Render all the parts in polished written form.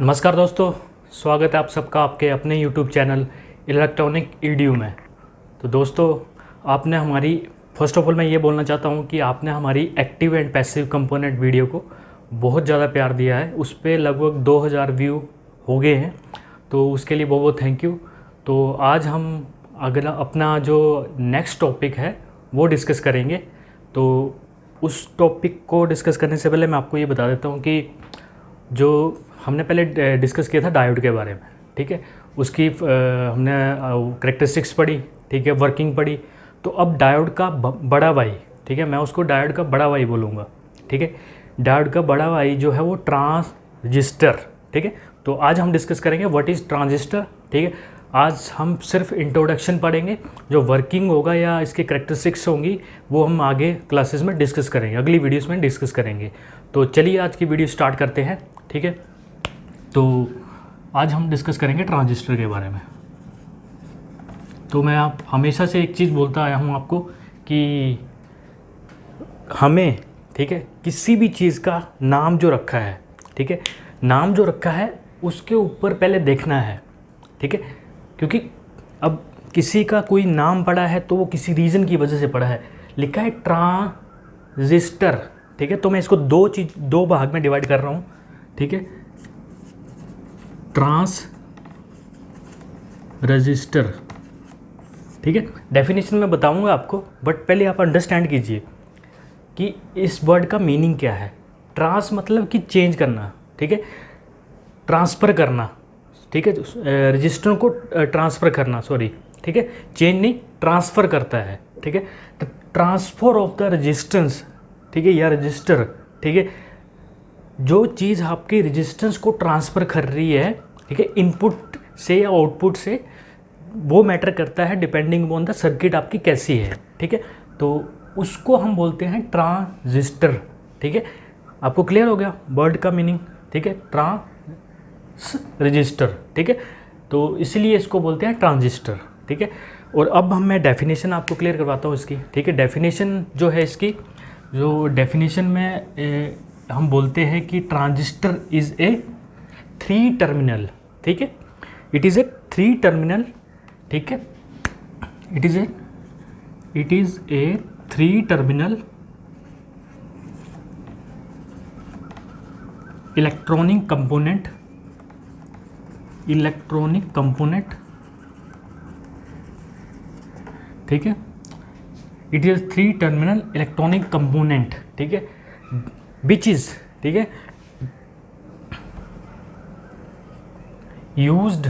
नमस्कार दोस्तों, स्वागत है आप सबका आपके अपने YouTube चैनल इलेक्ट्रॉनिक ईडीयू में। तो दोस्तों, आपने हमारी फर्स्ट ऑफ ऑल मैं ये बोलना चाहता हूँ कि आपने हमारी active and passive component video को बहुत ज़्यादा प्यार दिया है। उस पर लगभग 2000 व्यू हो गए हैं, तो उसके लिए बहुत बहुत थैंक यू। तो आज हम अगला अपना जो नेक्स्ट टॉपिक है वो डिस्कस करेंगे। तो उस टॉपिक को डिस्कस करने से पहले मैं आपको ये बता देता हूँ कि जो हमने पहले डिस्कस किया था डायोड के बारे में, ठीक है। उसकी हमने करेक्टरिस्टिक्स पढ़ी, ठीक है, वर्किंग पढ़ी। तो अब डायोड का बड़ा भाई, ठीक है, मैं उसको डायोड का बड़ा भाई बोलूँगा, ठीक है। डायोड का बड़ा भाई जो है वो ट्रांजिस्टर, ठीक है। तो आज हम डिस्कस करेंगे व्हाट इज़ ट्रांजिस्टर, ठीक है। आज हम सिर्फ इंट्रोडक्शन पढ़ेंगे, जो वर्किंग होगा या इसकी करेक्टरिस्टिक्स होंगी वो हम आगे क्लासेस में डिस्कस करेंगे, अगली वीडियोस में डिस्कस करेंगे। तो चलिए आज की वीडियो स्टार्ट करते हैं, ठीक है। तो आज हम डिस्कस करेंगे ट्रांजिस्टर के बारे में। तो मैं आप हमेशा से एक चीज़ बोलता आया हूँ आपको कि हमें, ठीक है, किसी भी चीज़ का नाम जो रखा है, ठीक है, नाम जो रखा है उसके ऊपर पहले देखना है, ठीक है। क्योंकि अब किसी का कोई नाम पड़ा है तो वो किसी रीज़न की वजह से पड़ा है। लिखा है ट्रांजिस्टर, ठीक है। तो मैं इसको दो भाग में डिवाइड कर रहा हूँ, ठीक है। ट्रांस रजिस्टर, ठीक है। डेफिनेशन में बताऊंगा आपको, बट पहले आप अंडरस्टैंड कीजिए कि इस वर्ड का मीनिंग क्या है। ट्रांस मतलब कि चेंज करना, ठीक है, ट्रांसफ़र करना, ठीक है। रजिस्टर को ट्रांसफ़र करना, सॉरी, ठीक है, चेंज नहीं, ट्रांसफ़र करता है, ठीक है। तो ट्रांसफ़र ऑफ द रेजिस्टेंस, ठीक है, या रजिस्टर, ठीक है, जो चीज़ आपकी रेजिस्टेंस को ट्रांसफ़र कर रही है, ठीक है, इनपुट से या आउटपुट से, वो मैटर करता है डिपेंडिंग ऑन द सर्किट आपकी कैसी है, ठीक है। तो उसको हम बोलते हैं ट्रांजिस्टर, ठीक है। आपको क्लियर हो गया वर्ड का मीनिंग, ठीक है, ट्रांस रजिस्टर, ठीक है। तो इसलिए इसको बोलते हैं ट्रांजिस्टर, ठीक है। और अब मैं डेफिनेशन आपको क्लियर करवाता हूँ इसकी, ठीक है। डेफिनेशन जो है इसकी, जो डेफिनेशन में हम बोलते हैं कि ट्रांजिस्टर इज़ ए 3 टर्मिनल, ठीक है, इट इज़ ए 3 टर्मिनल, ठीक है, it is a 3 terminal electronic component, ठीक है। It is 3 terminal electronic component, ठीक है, विच इज़, ठीक है, यूज्ड,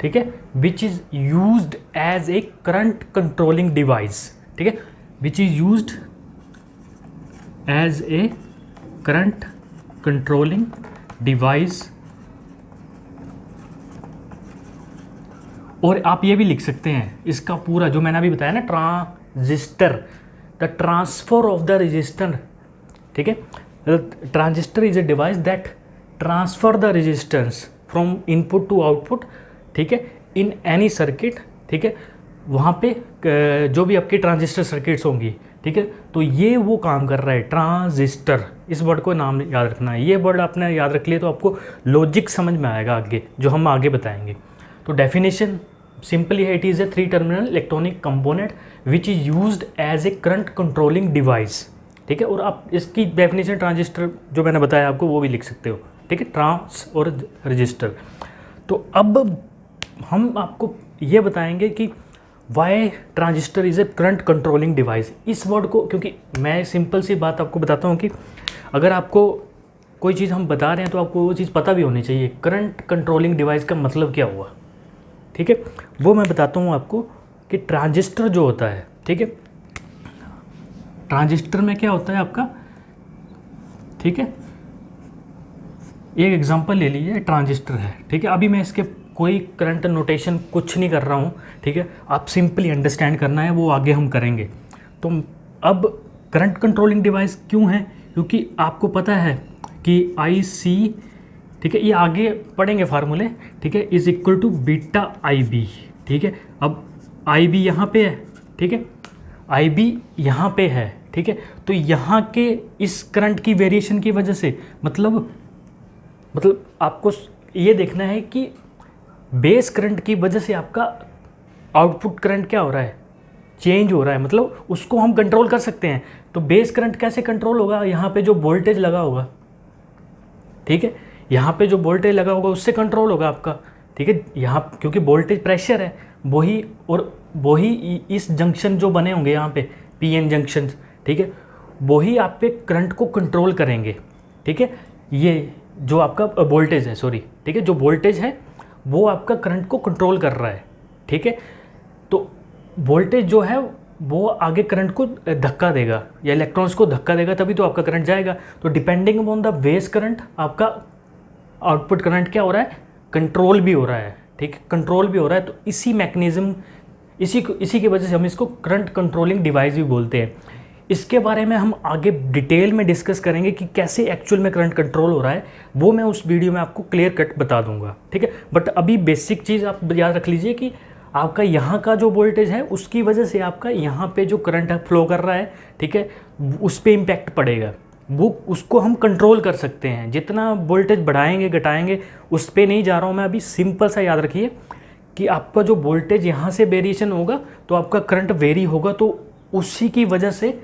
ठीक है, which is used as a current controlling device, ठीक है, which is used as a current controlling device. और आप ये भी लिख सकते हैं इसका पूरा जो मैंने अभी बताया ना, transistor, the transfer of the resistance, ठीक है। Transistor is a device that transfer the resistance from input to output, ठीक है, इन एनी सर्किट, ठीक है। वहाँ पे जो भी आपके ट्रांजिस्टर सर्किट्स होंगी, ठीक है, तो ये वो काम कर रहा है ट्रांजिस्टर। इस वर्ड को नाम याद रखना है, ये वर्ड आपने याद रख लिया तो आपको लॉजिक समझ में आएगा आगे जो हम आगे बताएंगे। तो डेफिनेशन सिंपली है, it is a 3 terminal electronic component which is used as a current controlling device, ठीक है। और आप इसकी डेफिनेशन ट्रांजिस्टर जो मैंने बताया आपको वो भी लिख सकते हो, ठीक है, ट्रांस और रजिस्टर। तो अब हम आपको ये बताएंगे कि why transistor is a current controlling device. इस वर्ड को, क्योंकि मैं सिंपल सी बात आपको बताता हूँ कि अगर आपको कोई चीज़ हम बता रहे हैं तो आपको वो चीज़ पता भी होनी चाहिए। करंट कंट्रोलिंग डिवाइस का मतलब क्या हुआ, ठीक है, वो मैं बताता हूँ आपको कि ट्रांजिस्टर जो होता है, ठीक है, ट्रांजिस्टर में क्या होता है आपका, ठीक है। एक एग्जांपल ले लीजिए, ट्रांजिस्टर है, ठीक है। अभी मैं इसके कोई करंट नोटेशन कुछ नहीं कर रहा हूँ, ठीक है, आप सिंपली अंडरस्टैंड करना है, वो आगे हम करेंगे। तो अब करंट कंट्रोलिंग डिवाइस क्यों है, क्योंकि आपको पता है कि IC, ठीक है, ये आगे पढ़ेंगे फार्मूले, ठीक है, is equal to beta IB, ठीक है। अब IB यहाँ पे है, ठीक है, IB यहाँ पे है, ठीक है। तो यहाँ के इस करंट की वेरिएशन की वजह से, मतलब मतलब आपको ये देखना है कि बेस करंट की वजह से आपका आउटपुट करंट क्या हो रहा है, चेंज हो रहा है, मतलब उसको हम कंट्रोल कर सकते हैं। तो बेस करंट कैसे कंट्रोल होगा, यहाँ पे जो वोल्टेज लगा होगा, ठीक है, यहाँ पे जो वोल्टेज लगा होगा उससे कंट्रोल होगा आपका, ठीक है। यहाँ क्योंकि वोल्टेज प्रेशर है वही, और वही इस जंक्शन जो बने होंगे यहाँ पे पीएन जंक्शन, ठीक है, वही आप पे करंट को कंट्रोल करेंगे, ठीक है। ये जो आपका वोल्टेज है, सॉरी, ठीक है, जो वोल्टेज है वो आपका करंट को कंट्रोल कर रहा है, ठीक है। तो वोल्टेज जो है वो आगे करंट को धक्का देगा या इलेक्ट्रॉन्स को धक्का देगा, तभी तो आपका करंट जाएगा। तो depending upon the base current आपका आउटपुट करंट क्या हो रहा है, कंट्रोल भी हो रहा है, ठीक है, कंट्रोल भी हो रहा है। तो इसी मैकेनिज्म, इसी की वजह से हम इसको करंट कंट्रोलिंग डिवाइस भी बोलते हैं। इसके बारे में हम आगे डिटेल में डिस्कस करेंगे कि कैसे एक्चुअल में करंट कंट्रोल हो रहा है, वो मैं उस वीडियो में आपको क्लियर कट बता दूंगा, ठीक है। बट अभी बेसिक चीज़ आप याद रख लीजिए कि आपका यहाँ का जो वोल्टेज है उसकी वजह से आपका यहाँ पे जो करंट फ्लो कर रहा है, ठीक है, उस पर इम्पैक्ट पड़ेगा। वो उसको हम कंट्रोल कर सकते हैं, जितना वोल्टेज बढ़ाएंगे घटाएंगे उस पर नहीं जा रहा हूँ मैं अभी। सिंपल सा याद रखिए कि आपका जो वोल्टेज यहाँ से वेरिएशन होगा तो आपका करंट वेरी होगा, तो उसी की वजह से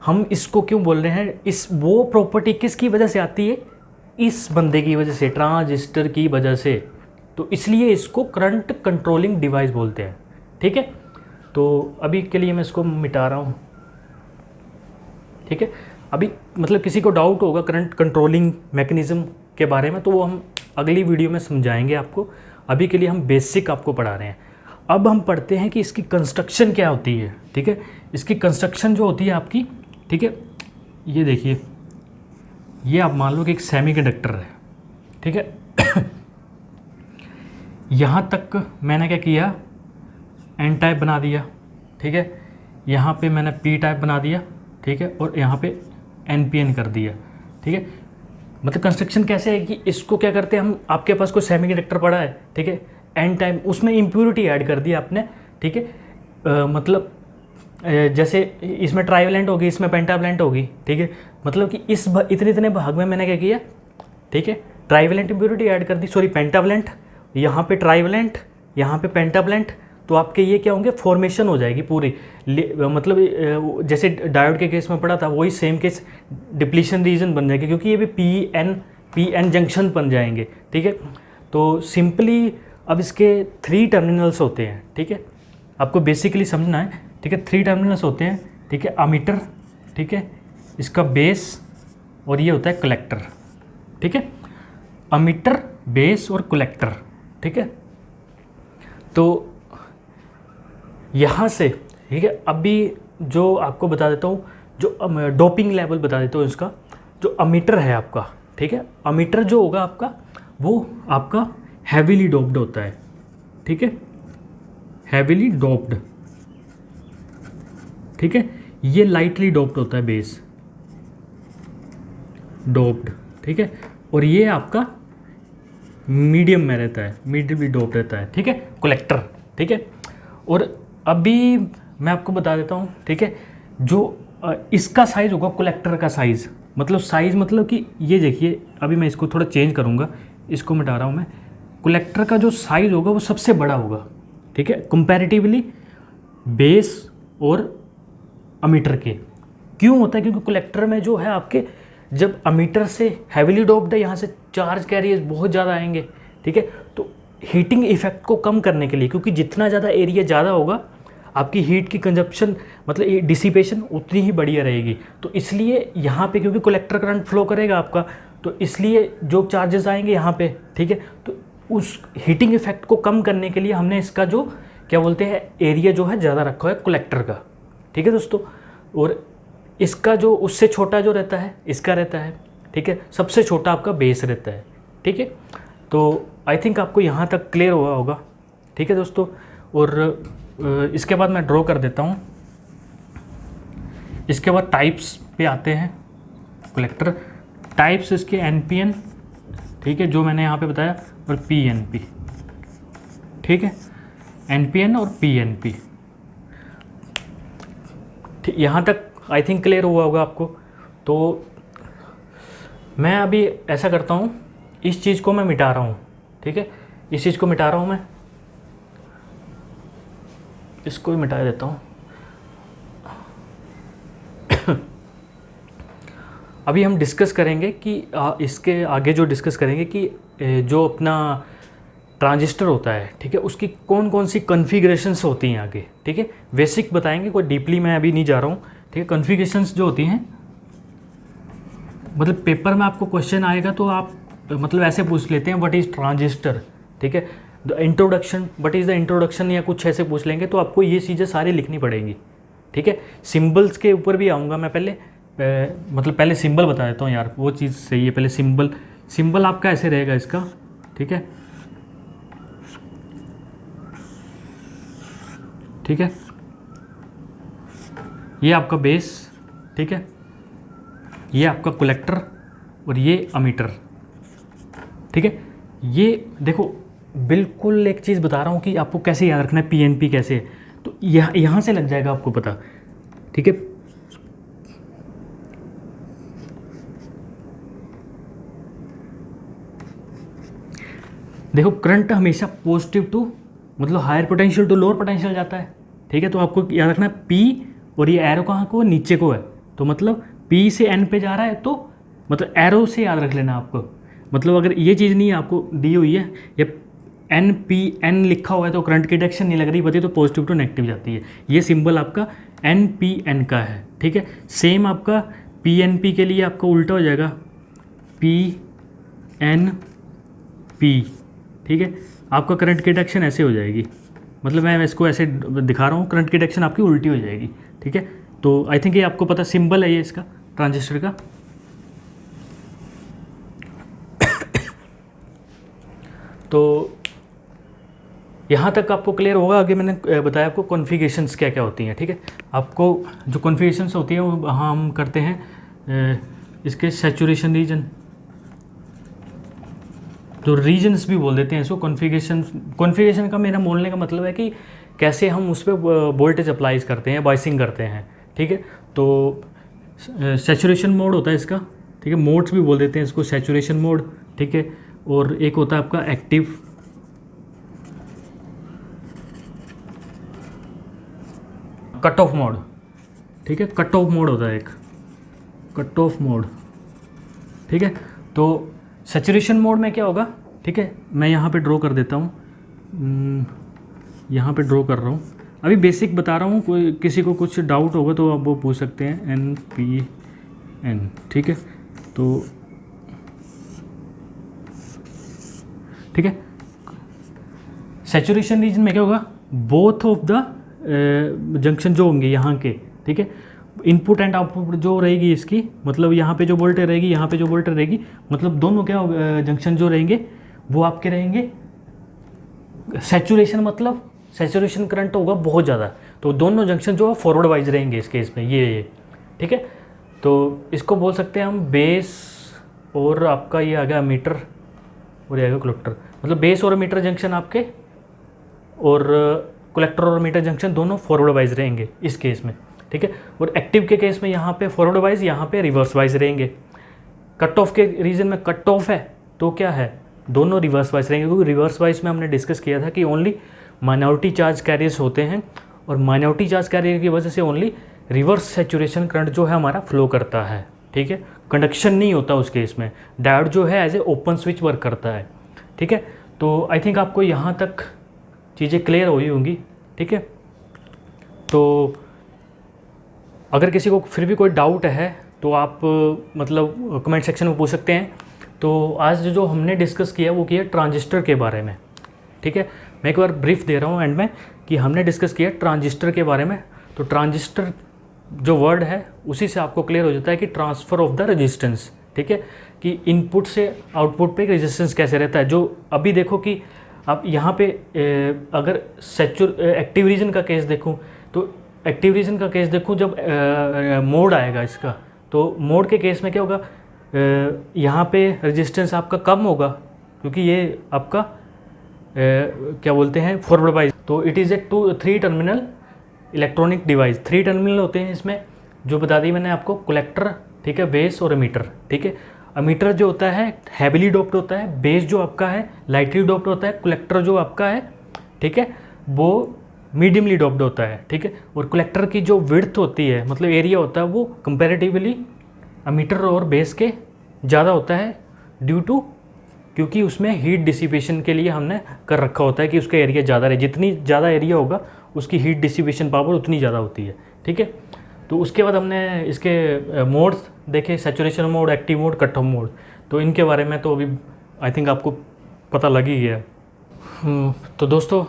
हम इसको क्यों बोल रहे हैं, इस वो प्रॉपर्टी किसकी वजह से आती है, इस बंदे की वजह से, ट्रांजिस्टर की वजह से। तो इसलिए इसको करंट कंट्रोलिंग डिवाइस बोलते हैं, ठीक है। तो अभी के लिए मैं इसको मिटा रहा हूँ, ठीक है। अभी मतलब किसी को डाउट होगा करंट कंट्रोलिंग मैकेनिज़्म के बारे में तो वो हम अगली वीडियो में समझाएंगे आपको। अभी के लिए हम बेसिक आपको पढ़ा रहे हैं। अब हम पढ़ते हैं कि इसकी कंस्ट्रक्शन क्या होती है, ठीक है। इसकी कंस्ट्रक्शन जो होती है आपकी, ठीक है, ये देखिए, ये आप मान लो कि एक सेमीकंडक्टर है, ठीक है। यहाँ तक मैंने क्या किया, एन टाइप बना दिया, ठीक है, यहाँ पे मैंने पी टाइप बना दिया, ठीक है, और यहाँ पे एन पी एन कर दिया, ठीक है। मतलब कंस्ट्रक्शन कैसे है कि इसको क्या करते हैं हम, आपके पास कोई सेमीकंडक्टर पड़ा है, ठीक है, एन टाइप, उसमें इम्प्योरिटी ऐड कर दी आपने, ठीक है। मतलब जैसे इसमें ट्राइवेलेंट होगी, इसमें पेंटावेलेंट होगी, ठीक है। मतलब कि इस इतने इतने भाग में मैंने क्या किया, ठीक है, ट्राइवेलेंट इम्प्योरिटी ऐड कर दी, सॉरी पेंटावेलेंट, यहाँ पे ट्राइवेलेंट, यहाँ पे पेंटावेलेंट। तो आपके ये क्या होंगे, फॉर्मेशन हो जाएगी पूरी, मतलब जैसे डायोड के केस में पड़ा था वही सेम केस डिप्लीशन रीजन बन जाएगी, क्योंकि ये भी पी एन जंक्शन बन जाएंगे, ठीक है। तो सिंपली अब इसके 3 टर्मिनल्स होते हैं, ठीक है, आपको बेसिकली समझना है, ठीक है। 3 टर्मिनल्स होते हैं, ठीक है, अमीटर, ठीक है, इसका बेस, और ये होता है कलेक्टर, ठीक है, अमीटर, बेस और कलेक्टर, ठीक है। तो यहाँ से, ठीक है, अभी जो आपको बता देता हूँ, जो डोपिंग लेवल बता देता हूँ इसका। जो अमीटर है आपका, ठीक है, अमीटर जो होगा आपका वो आपका हैवीली डोप्ड होता है, ठीक है, हैवीली डोप्ड, ठीक है। ये लाइटली डोप्ड होता है, बेस डोप्ड, ठीक है, और ये आपका मीडियम में रहता है, मीडियमली डोप्ड रहता है, ठीक है, कलेक्टर, ठीक है। और अभी मैं आपको बता देता हूँ, ठीक है, जो इसका साइज़ होगा कलेक्टर का साइज़, मतलब साइज़ मतलब कि ये देखिए, अभी मैं इसको थोड़ा चेंज करूँगा, इसको मिटा रहा हूँ मैं। कलेक्टर का जो साइज़ होगा वो सबसे बड़ा होगा, ठीक है, कंपैरेटिवली बेस और अमीटर के। क्यों होता है, क्योंकि कलेक्टर में जो है आपके, जब अमीटर से हैवीली डोप्ड है, यहाँ से चार्ज कैरियर्स बहुत ज़्यादा आएंगे, ठीक है। तो हीटिंग इफेक्ट को कम करने के लिए, क्योंकि जितना ज़्यादा एरिया ज़्यादा होगा आपकी हीट की कंजप्शन, मतलब डिसिपेशन उतनी ही बढ़िया रहेगी। तो इसलिए यहाँ पे क्योंकि कलेक्टर करंट फ्लो करेगा आपका, तो इसलिए जो चार्जेस आएंगे यहाँ पे, ठीक है, तो उस हीटिंग इफेक्ट को कम करने के लिए हमने इसका जो क्या बोलते हैं एरिया जो है ज़्यादा रखा है कलेक्टर का, ठीक है दोस्तों। और इसका जो उससे छोटा जो रहता है इसका रहता है, ठीक है, सबसे छोटा आपका बेस रहता है, ठीक है। तो आई थिंक आपको यहाँ तक क्लियर हुआ होगा, ठीक है दोस्तों। और इसके बाद मैं ड्रॉ कर देता हूँ। इसके बाद टाइप्स पे आते हैं, कलेक्टर टाइप्स इसके NPN, ठीक है, जो मैंने यहाँ पे बताया, और PNP, ठीक है, NPN और PNP, ठीक, यहाँ तक आई थिंक क्लियर हुआ होगा आपको। तो मैं अभी ऐसा करता हूँ, इस चीज़ को मैं मिटा रहा हूँ, ठीक है, इस चीज़ को मिटा रहा हूँ मैं, इसको भी मिटा देता हूँ। अभी हम डिस्कस करेंगे कि इसके आगे जो डिस्कस करेंगे कि जो अपना ट्रांजिस्टर होता है, ठीक है, उसकी कौन कौन सी कॉन्फ़िगरेशंस होती हैं आगे, ठीक है, बेसिक बताएंगे, कोई डीपली मैं अभी नहीं जा रहा हूँ, ठीक है। कॉन्फ़िगरेशंस जो होती हैं, मतलब पेपर में आपको क्वेश्चन आएगा तो आप मतलब ऐसे पूछ लेते हैं व्हाट इज़ ट्रांजिस्टर, ठीक है, the introduction, what is the introduction, या कुछ ऐसे पूछ लेंगे तो आपको ये चीज़ें सारी लिखनी पड़ेंगी, ठीक है। सिंबल्स के ऊपर भी आऊँगा मैं, मतलब पहले सिंबल बता देता हूँ यार, वो चीज़ सही है। पहले सिंबल आपका ऐसे रहेगा इसका, ठीक है, ठीक है, ये आपका बेस, ठीक है, ये आपका कलेक्टर और ये अमीटर, ठीक है। ये देखो बिल्कुल एक चीज़ बता रहा हूँ कि आपको कैसे याद रखना है, पीएनपी कैसे है, तो यहाँ से लग जाएगा आपको पता, ठीक है। देखो करंट हमेशा पॉजिटिव टू मतलब higher potential to lower potential जाता है, ठीक है। तो आपको याद रखना है पी, और ये एरो कहाँ को, नीचे को है, तो मतलब पी से एन पे जा रहा है, तो मतलब एरो से याद रख लेना आपको। मतलब अगर ये चीज़ नहीं आपको दी हुई है या एन पी एन लिखा हुआ है तो करंट की डायरेक्शन नहीं लग रही पता, तो पॉजिटिव टू नेगेटिव जाती है। ये सिंबल आपका एन पी एन का है, ठीक है। सेम आपका पी एन पी के लिए आपका उल्टा हो जाएगा पी एन पी, ठीक है। आपका करंट की डायरेक्शन ऐसे हो जाएगी, मतलब मैं इसको ऐसे दिखा रहा हूँ, करंट की डायरेक्शन आपकी उल्टी हो जाएगी, ठीक है। तो आई थिंक ये आपको पता सिंबल है ये इसका ट्रांजिस्टर का। तो यहाँ तक आपको क्लियर होगा। आगे मैंने बताया आपको कॉन्फ़िगरेशंस क्या क्या होती हैं, ठीक है। आपको जो कॉन्फ़िगरेशंस होती हैं वो हम करते हैं इसके सैचुरेशन रीजन, जो रीजन्स भी बोल देते हैं इसको। कॉन्फ़िगरेशन का मेरा बोलने का मतलब है कि कैसे हम उस पर वोल्टेज अप्लाई करते हैं, बाइसिंग करते हैं, ठीक है। तो सैचुरेशन मोड होता है इसका, ठीक है, मोड्स भी बोल देते हैं इसको, सैचुरेशन मोड, ठीक है। और एक होता है आपका एक्टिव, कट ऑफ मोड, ठीक है, कट ऑफ मोड होता है एक, कट ऑफ मोड, ठीक है। तो सैचुरेशन मोड में क्या होगा, ठीक है, मैं यहाँ पे ड्रॉ कर देता हूँ, यहाँ पे ड्रॉ कर रहा हूँ, अभी बेसिक बता रहा हूँ, कोई किसी को कुछ डाउट होगा तो आप वो पूछ सकते हैं, एन पी एन, ठीक है। तो ठीक है, सैचुरेशन रीजन में क्या होगा, बोथ ऑफ द जंक्शन जो होंगे यहाँ के, ठीक है, इनपुट एंड आउटपुट जो रहेगी इसकी, मतलब यहाँ पे जो वोल्टेज रहेगी, यहाँ पे जो वोल्टेज रहेगी, मतलब दोनों क्या जंक्शन जो रहेंगे वो आपके रहेंगे सैचुरेशन, मतलब सैचुरेशन करंट होगा बहुत ज़्यादा, तो दोनों जंक्शन जो है फॉरवर्ड वाइज रहेंगे इस केस में, ये ठीक है। तो इसको बोल सकते हैं हम बेस, और आपका ये आ गया मीटर, और ये आ गया कलेक्टर, मतलब बेस और मीटर जंक्शन आपके, और कलेक्टर और मीटर जंक्शन दोनों फॉरवर्ड वाइज रहेंगे इस केस में, ठीक है। और एक्टिव के केस में यहाँ पे फॉरवर्ड वाइज, यहाँ पे रिवर्स वाइज रहेंगे। कट ऑफ के रीजन में कट ऑफ है तो क्या है, दोनों रिवर्स वाइज रहेंगे, क्योंकि रिवर्स वाइज में हमने डिस्कस किया था कि ओनली माइनॉरिटी चार्ज कैरियर्स होते हैं, और माइनॉरिटी चार्ज कैरियर की वजह से ओनली रिवर्स सैचुरेशन करंट जो है हमारा फ्लो करता है, ठीक है, कंडक्शन नहीं होता उस केस में। डायोड जो है as a open switch work करता है, ठीक है। तो आई थिंक आपको यहाँ तक चीज़ें क्लियर हुई होंगी, ठीक है। तो अगर किसी को फिर भी कोई डाउट है तो आप मतलब कमेंट सेक्शन में पूछ सकते हैं। तो आज जो हमने डिस्कस किया वो किया ट्रांजिस्टर के बारे में, ठीक है। मैं एक बार ब्रीफ दे रहा हूँ एंड में कि हमने डिस्कस किया ट्रांजिस्टर के बारे में। तो ट्रांजिस्टर जो वर्ड है उसी से आपको क्लियर हो जाता है कि ट्रांसफ़र ऑफ द रेजिस्टेंस, ठीक है, कि इनपुट से आउटपुट पे रेजिस्टेंस कैसे रहता है। जो अभी देखो कि आप यहाँ पे अगर एक्टिव रीजन का केस देखूँ, तो एक्टिव रीजन का केस देखूँ जब मोड आएगा इसका, तो मोड के केस में क्या होगा, यहाँ पे रेजिस्टेंस आपका कम होगा, क्योंकि ये आपका क्या बोलते हैं फॉरवर्ड वाइज। तो it is a 3 terminal electronic device, 3 terminal होते हैं इसमें, जो बता दी मैंने आपको, कलेक्टर, ठीक है, बेस और एमीटर, ठीक है। अमीटर जो होता है हैविली डोप्ड होता है, बेस जो आपका है लाइटली डोप्ड होता है, कलेक्टर जो आपका है, ठीक है, वो मीडियमली डोप्ड होता है, ठीक है। और कलेक्टर की जो विड्थ होती है, मतलब एरिया होता है, वो कंपैरेटिवली अमीटर और बेस के ज़्यादा होता है, ड्यू टू क्योंकि उसमें हीट डिसिपेशन के लिए हमने कर रखा होता है कि उसका एरिया ज़्यादा रहे, जितनी ज़्यादा एरिया होगा उसकी हीट डिसिपेशन पावर उतनी ज़्यादा होती है, ठीक है। तो उसके बाद हमने इसके मोड्स देखे, saturation mode, active mode, cut off mode. तो इनके बारे में तो अभी आई थिंक आपको पता लग ही गया। तो दोस्तों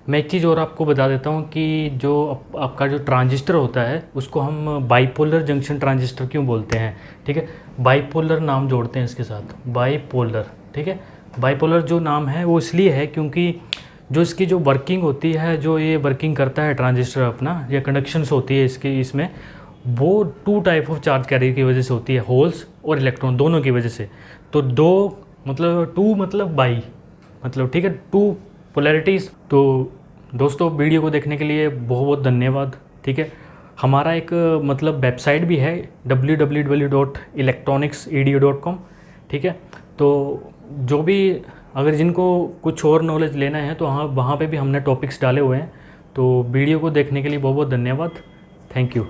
मैं एक चीज़ और आपको बता देता हूँ कि जो आपका जो ट्रांजिस्टर होता है उसको हम बाइपोलर जंक्शन ट्रांजिस्टर क्यों बोलते हैं, ठीक है। बाइपोलर नाम जोड़ते हैं इसके साथ, बाइपोलर, ठीक है। बाइपोलर जो नाम है वो इसलिए है क्योंकि जो इसकी जो वर्किंग होती है, जो ये वर्किंग करता है ट्रांजिस्टर अपना, या कंडक्शंस होती है इसकी, इसमें वो 2 टाइप ऑफ चार्ज कैरियर की वजह से होती है, होल्स और इलेक्ट्रॉन दोनों की वजह से। तो 2 मतलब 2 मतलब बाई मतलब, ठीक है, 2 पोलैरिटीज़। तो दोस्तों वीडियो को देखने के लिए बहुत बहुत धन्यवाद, ठीक है। हमारा एक मतलब वेबसाइट भी है www.electronicsedu.com, ठीक है। तो जो भी अगर जिनको कुछ और नॉलेज लेना है तो वहाँ पे भी हमने टॉपिक्स डाले हुए हैं। तो वीडियो को देखने के लिए बहुत बहुत धन्यवाद, थैंक यू।